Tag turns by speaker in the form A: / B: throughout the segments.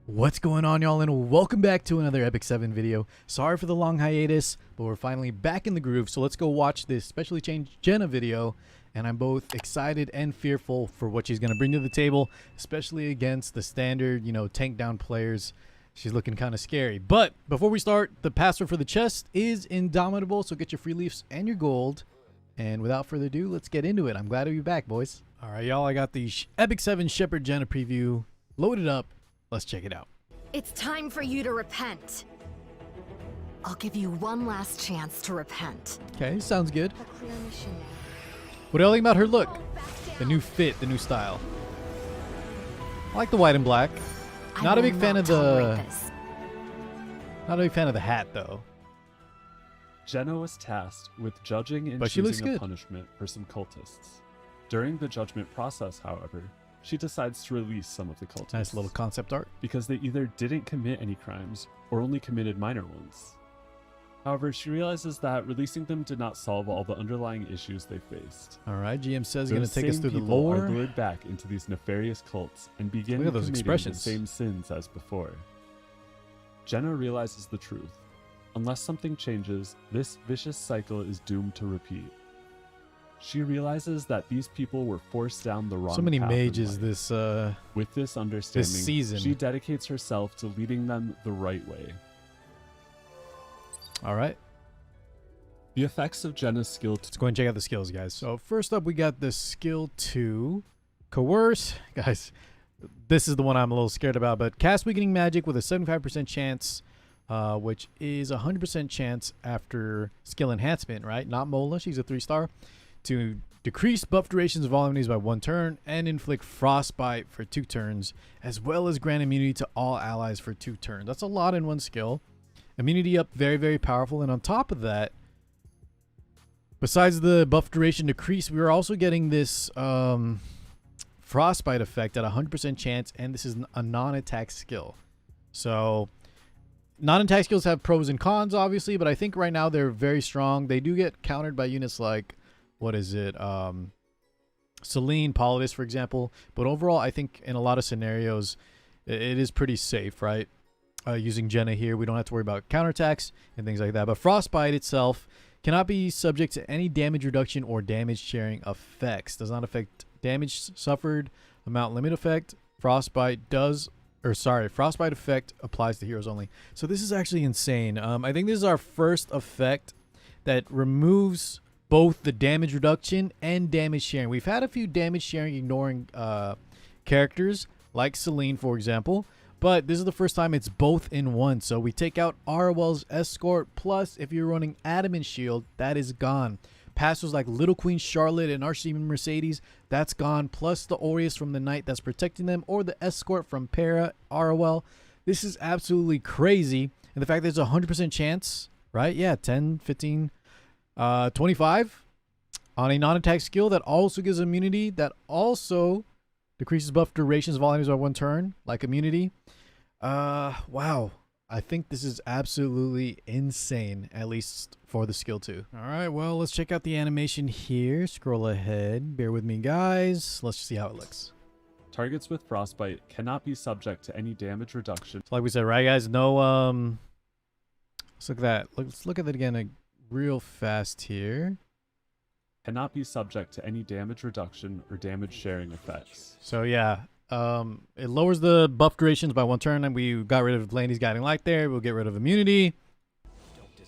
A: What's going on, y'all, and welcome back to another Epic 7 video. Sorry for the long hiatus, but we're finally back in the groove, so let's go watch this specially changed Jena video. And I'm both excited and fearful for what she's going to bring to the table, especially against the standard, tank down players. She's looking kind of scary. But before we start, the password for the chest is Indomitable, so get your free leaves and your gold. And without further ado, let's get into it. I'm glad to be back, boys. All right, y'all, I got the Epic 7 Shepherd Jena preview loaded up. Let's check it out.
B: It's time for you to repent. I'll give you one last chance to repent.
A: Okay, sounds good.
B: A clear mission now.
A: What do you think about her look? The new fit, the new style. I like the white and black. Not a big fan of the... Not a big fan of the hat, though.
C: Jena was tasked with judging and
A: But she looks
C: choosing a
A: good.
C: punishment for some cultists. During the judgment process, however, she decides to release some of the cultists.
A: Nice little concept art.
C: Because they either didn't commit any crimes or only committed minor ones. However, she realizes that releasing them did not solve all the underlying issues they faced.
A: All right, GM says he's going
C: Those
A: to take us
C: same
A: through the
C: people
A: lore.
C: are lured back into these nefarious cults and begin
A: Look at those
C: committing
A: expressions.
C: the same sins as before. Jena realizes the truth. Unless something changes, this vicious cycle is doomed to repeat. She realizes that these people were forced down the wrong
A: So many
C: path in
A: mages
C: life.
A: this
C: With this understanding,
A: season.
C: she dedicates herself to leading them the right way.
A: All right,
C: The effects of Jena's skill
A: let's go and check out the skills, guys. So first up, we got the skill 2, Coerce. Guys, this is the one I'm a little scared about, but cast weakening magic with a 75% chance, which is a 100% chance after skill enhancement, right? Not Mola, she's a 3-star. To decrease buff durations of all enemies by 1 turn and inflict frostbite for 2 turns, as well as grant immunity to all allies for 2 turns. That's a lot in one skill. Immunity up, very, very powerful. And on top of that, besides the buff duration decrease, we are also getting this frostbite effect at 100% chance, and this is a non-attack skill. So non-attack skills have pros and cons, obviously, but I think right now they're very strong. They do get countered by units like, what is it? Selene, Politis, for example. But overall, I think in a lot of scenarios, it is pretty safe, right? Using Jena here, we don't have to worry about counterattacks and things like that. But Frostbite itself cannot be subject to any damage reduction or damage sharing effects. Does not affect damage suffered, amount limit effect. Frostbite effect applies to heroes only. So this is actually insane. I think this is our first effect that removes both the damage reduction and damage sharing. We've had a few damage sharing ignoring characters like Selene, for example, but this is the first time it's both in one. So we take out Arwell's Escort, plus if you're running Adamant Shield, that is gone. Passives like Little Queen Charlotte and Archdemon Mercedes, that's gone, plus the Aureus from the Knight that's protecting them, or the Escort from Para, Arwell. This is absolutely crazy. And the fact that there's a 100% chance, right? Yeah, 10, 15... 25 on a non-attack skill that also gives immunity, that also decreases buff durations of all enemies by 1 turn, like immunity. Wow. I think this is absolutely insane, at least for the skill 2. All right, well, let's check out the animation here. Scroll ahead. Bear with me, guys. Let's see how it looks.
C: targets with frostbite cannot be subject to any damage reduction.
A: So like we said, right, guys? No, let's look at that. Let's look at that again real fast here.
C: Cannot be subject to any damage reduction or damage sharing effects.
A: So yeah, it lowers the buff durations by 1 turn, and we got rid of Laney's Guiding Light there. We'll get rid of immunity.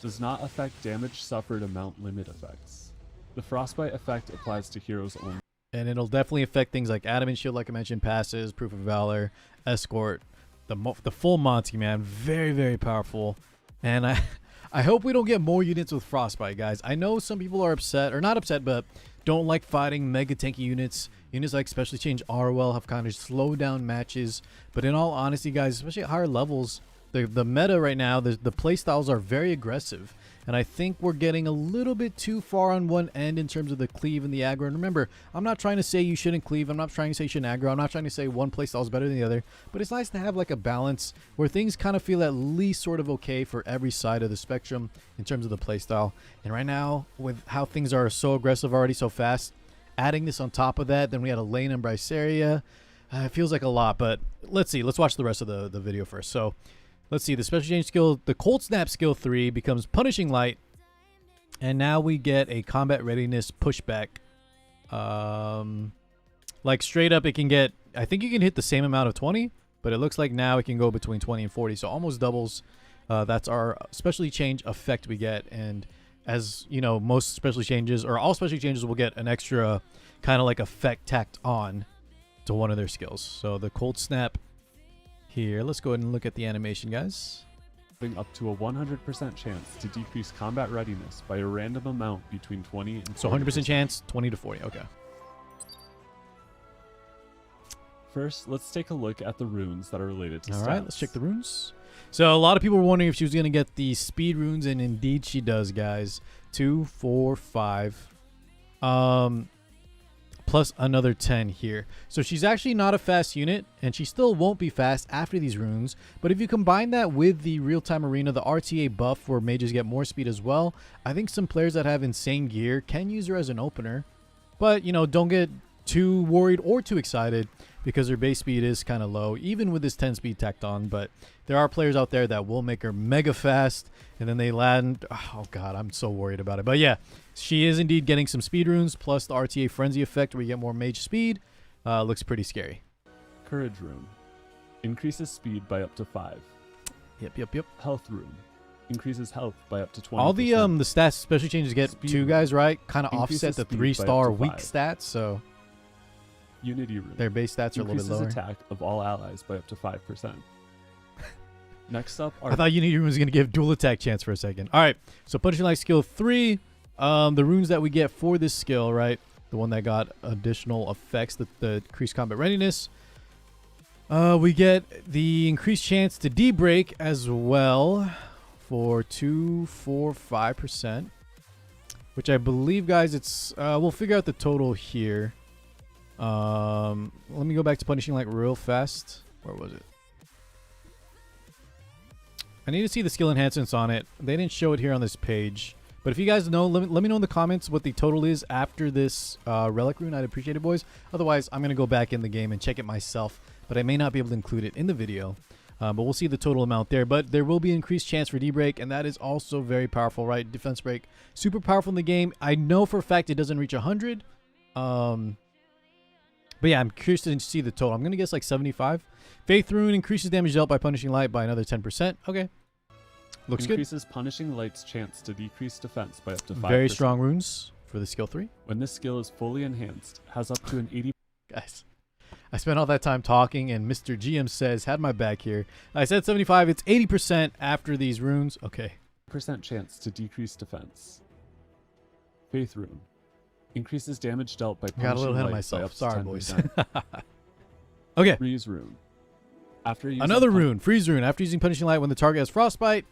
C: Does not affect damage suffered amount limit effects. The frostbite effect applies to heroes only.
A: And it'll definitely affect things like Adamant Shield, like I mentioned, passes, Proof of Valor, Escort, the full Monty, man. Very, very powerful. And I hope we don't get more units with Frostbite, guys. I know some people are upset, or not upset, but don't like fighting mega tanky units. Units like Specially Changed Arwell have kind of slowed down matches. But in all honesty, guys, especially at higher levels, the meta right now, the playstyles are very aggressive. And I think we're getting a little bit too far on one end in terms of the cleave and the aggro. And remember, I'm not trying to say you shouldn't cleave. I'm not trying to say you shouldn't aggro. I'm not trying to say one playstyle is better than the other. But it's nice to have like a balance where things kind of feel at least sort of okay for every side of the spectrum in terms of the playstyle. And right now, with how things are so aggressive already so fast, adding this on top of that, then we had a lane in Bryceria. It feels like a lot, but let's see. Let's watch the rest of the video first. So let's see. The special change skill, the Cold Snap skill 3 becomes Punishing Light. And now we get a combat readiness pushback. Like straight up, it can get, I think you can hit the same amount of 20, but it looks like now it can go between 20 and 40. So almost doubles. That's our specialty change effect we get. And as you know, most specialty changes, or all specialty changes, will get an extra kind of like effect tacked on to one of their skills. So the Cold Snap here, let's go ahead and look at the animation, guys.
C: Having up to a 100% chance to decrease combat readiness by a random amount between 20 and 40%.
A: So 100% chance, 20 to 40. Okay.
C: First, let's take a look at the runes that are related to stats.
A: All right, let's check the runes. So a lot of people were wondering if she was going to get the speed runes, and indeed she does, guys. 2, 4, 5. Plus another 10 here. So she's actually not a fast unit, and she still won't be fast after these runes. But if you combine that with the real-time arena, the RTA buff where mages get more speed as well, I think some players that have insane gear can use her as an opener. But, you know, don't get too worried or too excited because her base speed is kind of low, even with this 10 speed tacked on. But there are players out there that will make her mega fast, and then they land. Oh, God, I'm so worried about it. But, yeah. She is indeed getting some speed runes, plus the RTA Frenzy effect where you get more mage speed. Looks pretty scary.
C: Courage rune. Increases speed by up to 5.
A: Yep.
C: Health rune. Increases health by up to 20%.
A: All the stats, special changes get
C: Speed
A: 2 guys, right? Kind of offset
C: increases
A: the
C: speed
A: 3-star
C: by up to
A: weak
C: 5.
A: stats, so
C: Unity rune.
A: their base stats are a little bit
C: Increases
A: lower.
C: attack of all allies by up to 5%. Next up are
A: I thought Unity Rune was going to give dual attack chance for a second. All right, so Punishing Light skill 3. The runes that we get for this skill, right? The one that got additional effects, the increased combat readiness. We get the increased chance to D-break as well for 2, 4, 5%. Which I believe, guys, it's... we'll figure out the total here. Let me go back to Punishing Light real fast. Where was it? I need to see the skill enhancements on it. They didn't show it here on this page. But if you guys know, let me know in the comments what the total is after this relic rune. I'd appreciate it, boys. Otherwise, I'm going to go back in the game and check it myself. But I may not be able to include it in the video. But we'll see the total amount there. But there will be increased chance for D-break, and that is also very powerful, right? Defense break, super powerful in the game. I know for a fact it doesn't reach 100. But yeah, I'm curious to see the total. I'm going to guess like 75. Faith rune increases damage dealt by Punishing Light by another 10%. Okay. Looks
C: increases Punishing Light's chance to decrease defense by up to 5%.
A: Very strong runes for the skill 3.
C: When this skill is fully enhanced, has up to an 80%
A: Guys, I spent all that time talking, and Mr. GM says, had my back here. I said 75. It's 80% after these runes. Okay.
C: chance to decrease defense. Faith rune. Increases damage dealt by
A: I got a little ahead of
C: Punishing Light by up
A: myself.
C: to
A: Sorry,
C: 10%.
A: boys. Okay.
C: Freeze rune. After using
A: Another rune. Freeze rune. After using Punishing Light when the target has Frostbite,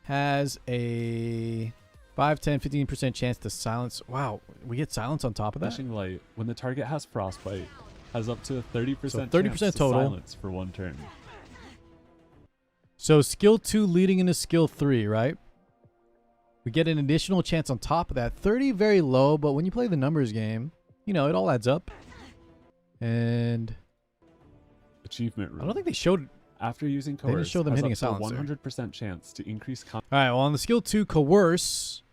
A: has a 5, 10, 15% chance to silence. Wow. We get silence on top of that?
C: Punishing Light, when the target has Frostbite, has up to a 30%
A: So 30%
C: chance to
A: total.
C: silence for 1 turn.
A: So skill 2 leading into skill 3, right? We get an additional chance on top of that. 30 very low, but when you play the numbers game, you know, it all adds up. And
C: Achievement rune.
A: I don't think they showed...
C: After using
A: They didn't
C: Coerce,
A: show them
C: has
A: hitting
C: up
A: a silencer.
C: to 100% chance to increase
A: All right, well, on the skill 2, Coerce,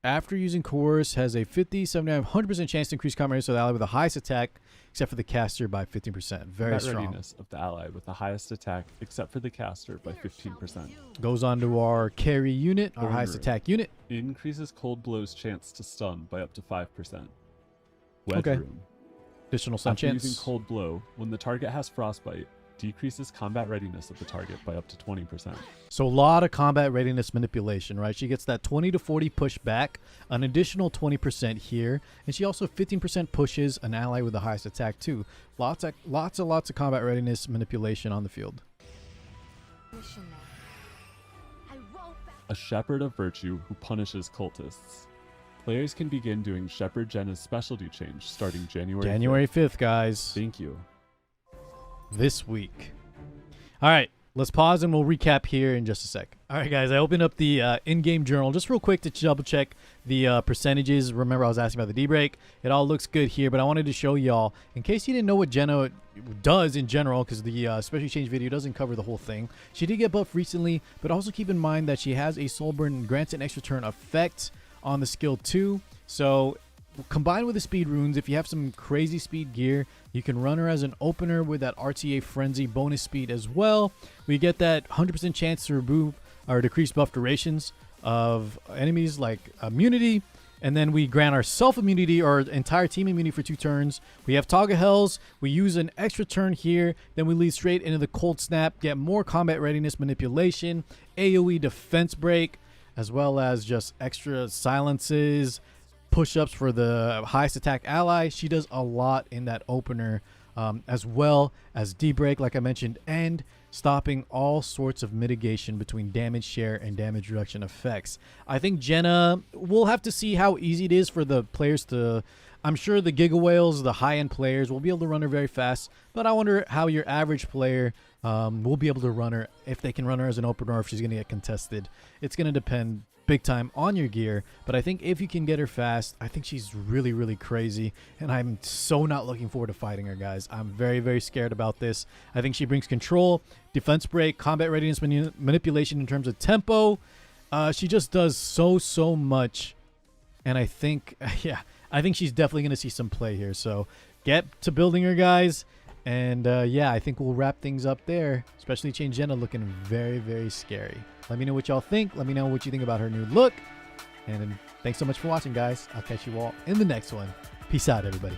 A: after using Coerce, has a 50, 79, 100% chance to increase combat readiness of the ally with the highest attack, except for the caster, by 15%. Very
C: combat
A: strong.
C: readiness of the ally with the highest attack, except for the caster, by 15%.
A: Goes on to our carry unit, our
C: Burn
A: highest
C: rune.
A: attack unit.
C: Increases Cold Blow's chance to stun by up to 5%. Wedge
A: Okay.
C: rune.
A: Additional stun
C: After
A: chance.
C: using Cold Blow, when the target has Frostbite, decreases combat readiness of the target by up to 20%.
A: So a lot of combat readiness manipulation, right? She gets that 20 to 40 push back, an additional 20% here, and she also 15% pushes an ally with the highest attack too. Lots of combat readiness manipulation on the field.
C: A Shepherd of Virtue who punishes cultists. Players can begin doing Shepherd Jena's specialty change starting January 5th.
A: 5th, guys.
C: Thank you.
A: This week. All right. let's pause and we'll recap here in just a sec. All right, guys, I opened up the in-game journal just real quick to double check the percentages. Remember, I was asking about the D-break. It all looks good here, but I wanted to show y'all, in case you didn't know what Jena does in general, because the special change video doesn't cover the whole thing. She did get buffed recently, but also keep in mind that she has a soul burn, grants an extra turn effect on the skill 2. So combined with the speed runes, if you have some crazy speed gear, you can run her as an opener with that RTA frenzy bonus speed as well. We get that 100% chance to remove or decrease buff durations of enemies like immunity, and then we grant our self immunity or entire team immunity for 2 turns. We have Toggle Hells. We use an extra turn here, then we lead straight into the cold snap, get more combat readiness manipulation, AoE defense break, as well as just extra silences, push-ups for the highest attack ally. She does a lot in that opener, as well as D-break, like I mentioned, and stopping all sorts of mitigation between damage share and damage reduction effects. I think Jena, we'll have to see how easy it is for the players to, I'm sure the Giga Whales, the high-end players, will be able to run her very fast, but I wonder how your average player will be able to run her, if they can run her as an opener or if she's going to get contested. It's going to depend big time on your gear, but I think if you can get her fast, I think she's really, really crazy, and I'm so not looking forward to fighting her, guys. I'm very, very scared about this. I think she brings control, defense break, combat readiness manipulation in terms of tempo. She just does so much, and I think, yeah, I think she's definitely going to see some play here, so get to building her, guys. And yeah, I think we'll wrap things up there, especially Chain Jena looking very, very scary. Let me know what y'all think. Let me know what you think about her new look. And thanks so much for watching, guys. I'll catch you all in the next one. Peace out, everybody.